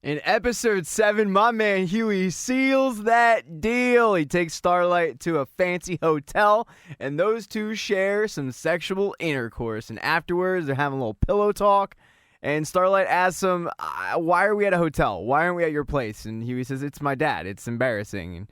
In episode 7, my man Huey seals that deal. He takes Starlight to a fancy hotel, and those two share some sexual intercourse. And afterwards, they're having a little pillow talk, and Starlight asks him, why are we at a hotel? Why aren't we at your place? And Huey says, it's my dad. It's embarrassing. And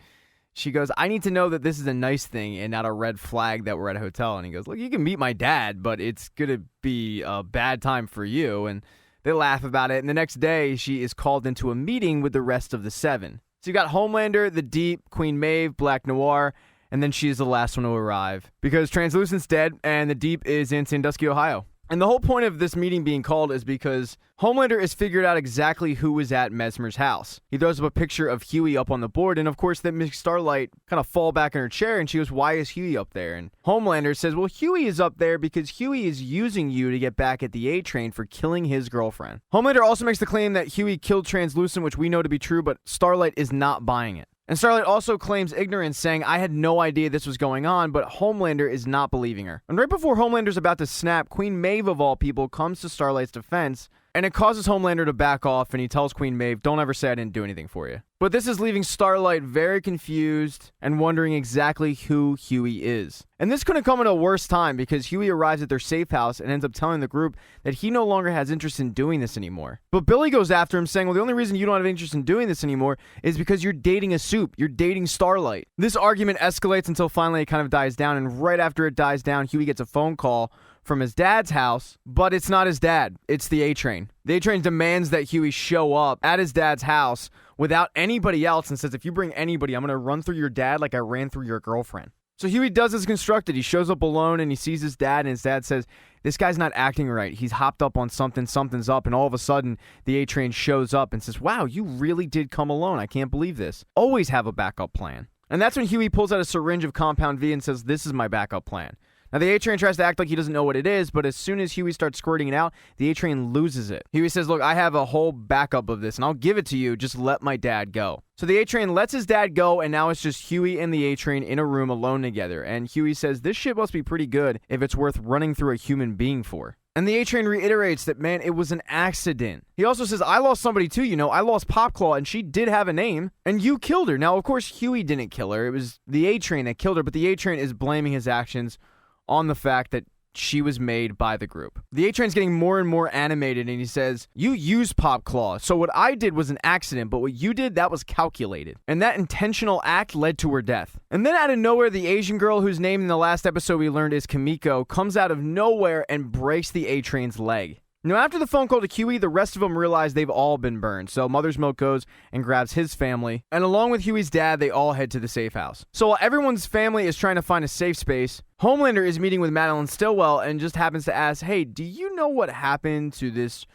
she goes, I need to know that this is a nice thing and not a red flag that we're at a hotel. And he goes, look, you can meet my dad, but it's going to be a bad time for you. And they laugh about it, and the next day, she is called into a meeting with the rest of the 7. So you got Homelander, the Deep, Queen Maeve, Black Noir, and then she is the last one to arrive. Because Translucent's dead, and the Deep is in Sandusky, Ohio. And the whole point of this meeting being called is because Homelander has figured out exactly who was at Mesmer's house. He throws up a picture of Huey up on the board, and of course that makes Starlight kind of fall back in her chair, and she goes, why is Huey up there? And Homelander says, well, Huey is up there because Huey is using you to get back at the A-Train for killing his girlfriend. Homelander also makes the claim that Huey killed Translucent, which we know to be true, but Starlight is not buying it. And Starlight also claims ignorance, saying, I had no idea this was going on, but Homelander is not believing her. And right before Homelander's about to snap, Queen Maeve, of all people, comes to Starlight's defense, and it causes Homelander to back off, and he tells Queen Maeve, don't ever say I didn't do anything for you. But this is leaving Starlight very confused and wondering exactly who Huey is. And this couldn't come at a worse time, because Huey arrives at their safe house and ends up telling the group that he no longer has interest in doing this anymore. But Billy goes after him, saying, well, the only reason you don't have interest in doing this anymore is because you're dating a soup. You're dating Starlight. This argument escalates until finally it kind of dies down, and right after it dies down, Huey gets a phone call from his dad's house, but it's not his dad. It's the A-Train. The A-Train demands that Huey show up at his dad's house without anybody else and says, if you bring anybody, I'm going to run through your dad like I ran through your girlfriend. So Huey does as constructed. He shows up alone and he sees his dad, and his dad says, this guy's not acting right. He's hopped up on something, something's up, and all of a sudden the A-Train shows up and says, wow, you really did come alone. I can't believe this. Always have a backup plan. And that's when Huey pulls out a syringe of Compound V and says, this is my backup plan. Now, the A-Train tries to act like he doesn't know what it is, but as soon as Huey starts squirting it out, the A-Train loses it. Huey says, look, I have a whole backup of this, and I'll give it to you. Just let my dad go. So the A-Train lets his dad go, and now it's just Huey and the A-Train in a room alone together. And Huey says, this shit must be pretty good if it's worth running through a human being for. And the A-Train reiterates that, man, it was an accident. He also says, I lost somebody too, you know. I lost Popclaw, and she did have a name, and you killed her. Now, of course, Huey didn't kill her. It was the A-Train that killed her, but the A-Train is blaming his actions on the fact that she was made by the group. The A-Train's getting more and more animated, and he says, you used Popclaw, so what I did was an accident, but what you did, that was calculated. And that intentional act led to her death. And then out of nowhere, the Asian girl, whose name in the last episode we learned is Kimiko, comes out of nowhere and breaks the A-Train's leg. Now, after the phone call to Huey, the rest of them realize they've all been burned, so Mother's Milk goes and grabs his family, and along with Huey's dad, they all head to the safe house. So while everyone's family is trying to find a safe space, Homelander is meeting with Madeline Stillwell and just happens to ask, hey, do you know what happened to this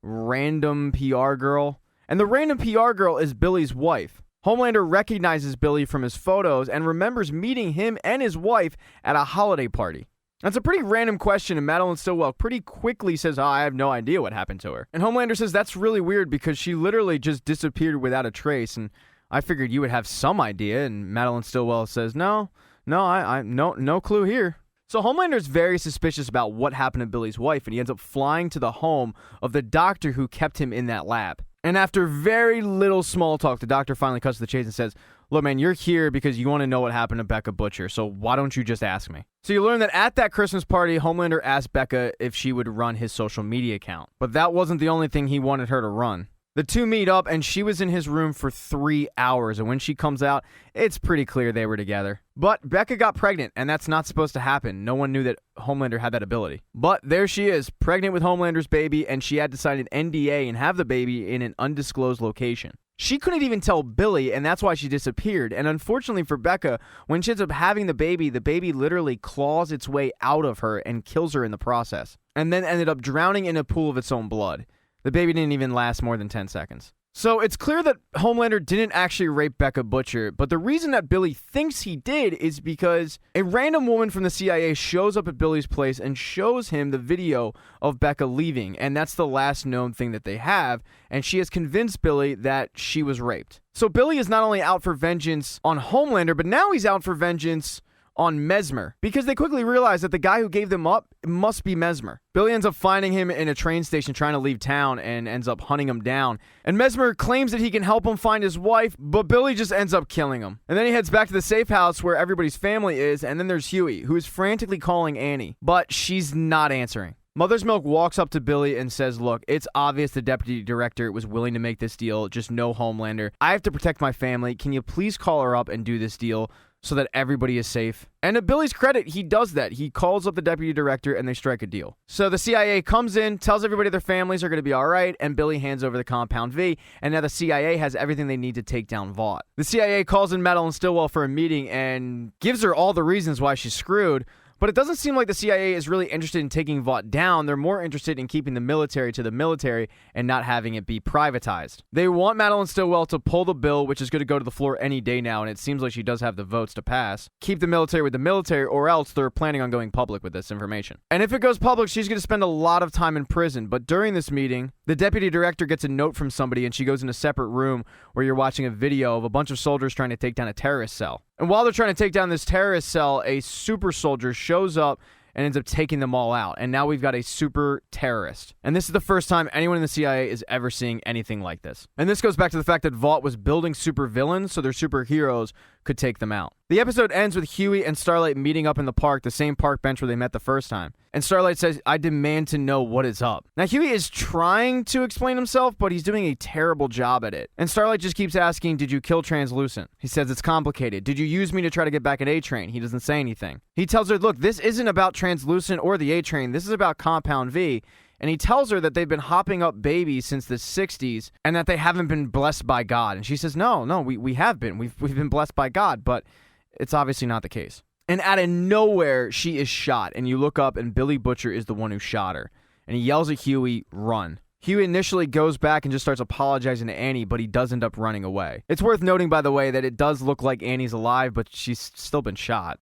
random PR girl? And the random PR girl is Billy's wife. Homelander recognizes Billy from his photos and remembers meeting him and his wife at a holiday party. That's a pretty random question, and Madeline Stillwell pretty quickly says, I have no idea what happened to her. And Homelander says, that's really weird because she literally just disappeared without a trace, and I figured you would have some idea. And Madeline Stillwell says, no clue here. So Homelander's very suspicious about what happened to Billy's wife, and he ends up flying to the home of the doctor who kept him in that lab. And after very little small talk, the doctor finally cuts to the chase and says, look, man, you're here because you want to know what happened to Becca Butcher, so why don't you just ask me? So you learn that at that Christmas party, Homelander asked Becca if she would run his social media account. But that wasn't the only thing he wanted her to run. The two meet up, and she was in his room for 3 hours, and when she comes out, it's pretty clear they were together. But Becca got pregnant, and that's not supposed to happen. No one knew that Homelander had that ability. But there she is, pregnant with Homelander's baby, and she had to sign an NDA and have the baby in an undisclosed location. She couldn't even tell Billy, and that's why she disappeared. And unfortunately for Becca, when she ends up having the baby literally claws its way out of her and kills her in the process, and then ended up drowning in a pool of its own blood. The baby didn't even last more than 10 seconds. So it's clear that Homelander didn't actually rape Becca Butcher, but the reason that Billy thinks he did is because a random woman from the CIA shows up at Billy's place and shows him the video of Becca leaving, and that's the last known thing that they have, and she has convinced Billy that she was raped. So Billy is not only out for vengeance on Homelander, but now he's out for vengeance on Mesmer because they quickly realize that the guy who gave them up must be Mesmer. Billy ends up finding him in a train station trying to leave town and ends up hunting him down. And Mesmer claims that he can help him find his wife, but Billy just ends up killing him. And then he heads back to the safe house where everybody's family is, and then there's Huey, who is frantically calling Annie, but she's not answering. Mother's Milk walks up to Billy and says, look, it's obvious the deputy director was willing to make this deal, just no Homelander. I have to protect my family. Can you please call her up and do this deal so that everybody is safe? And to Billy's credit, he does that. He calls up the deputy director and they strike a deal. So the CIA comes in, tells everybody their families are going to be all right, and Billy hands over the Compound V, and now the CIA has everything they need to take down Vought. The CIA calls in Madeline Stillwell for a meeting and gives her all the reasons why she's screwed. But it doesn't seem like the CIA is really interested in taking Vought down. They're more interested in keeping the military to the military and not having it be privatized. They want Madeline Stillwell to pull the bill, which is going to go to the floor any day now, and it seems like she does have the votes to pass. Keep the military with the military, or else they're planning on going public with this information. And if it goes public, she's going to spend a lot of time in prison. But during this meeting, the deputy director gets a note from somebody, and she goes in a separate room where you're watching a video of a bunch of soldiers trying to take down a terrorist cell. And while they're trying to take down this terrorist cell, a super soldier shows up and ends up taking them all out. And now we've got a super terrorist. And this is the first time anyone in the CIA is ever seeing anything like this. And this goes back to the fact that Vought was building super villains so their superheroes could take them out. The episode ends with Huey and Starlight meeting up in the park, the same park bench where they met the first time. And Starlight says, I demand to know what is up. Now, Huey is trying to explain himself, but he's doing a terrible job at it. And Starlight just keeps asking, did you kill Translucent? He says it's complicated. Did you use me to try to get back at A-Train? He doesn't say anything. He tells her, look, this isn't about Translucent or the A-Train. This is about Compound V. And he tells her that they've been hopping up babies since the 60s and that they haven't been blessed by God. And she says, no, we have been. We've been blessed by God, but it's obviously not the case. And out of nowhere, she is shot. And you look up and Billy Butcher is the one who shot her. And he yells at Huey, run. Huey initially goes back and just starts apologizing to Annie, but he does end up running away. It's worth noting, by the way, that it does look like Annie's alive, but she's still been shot.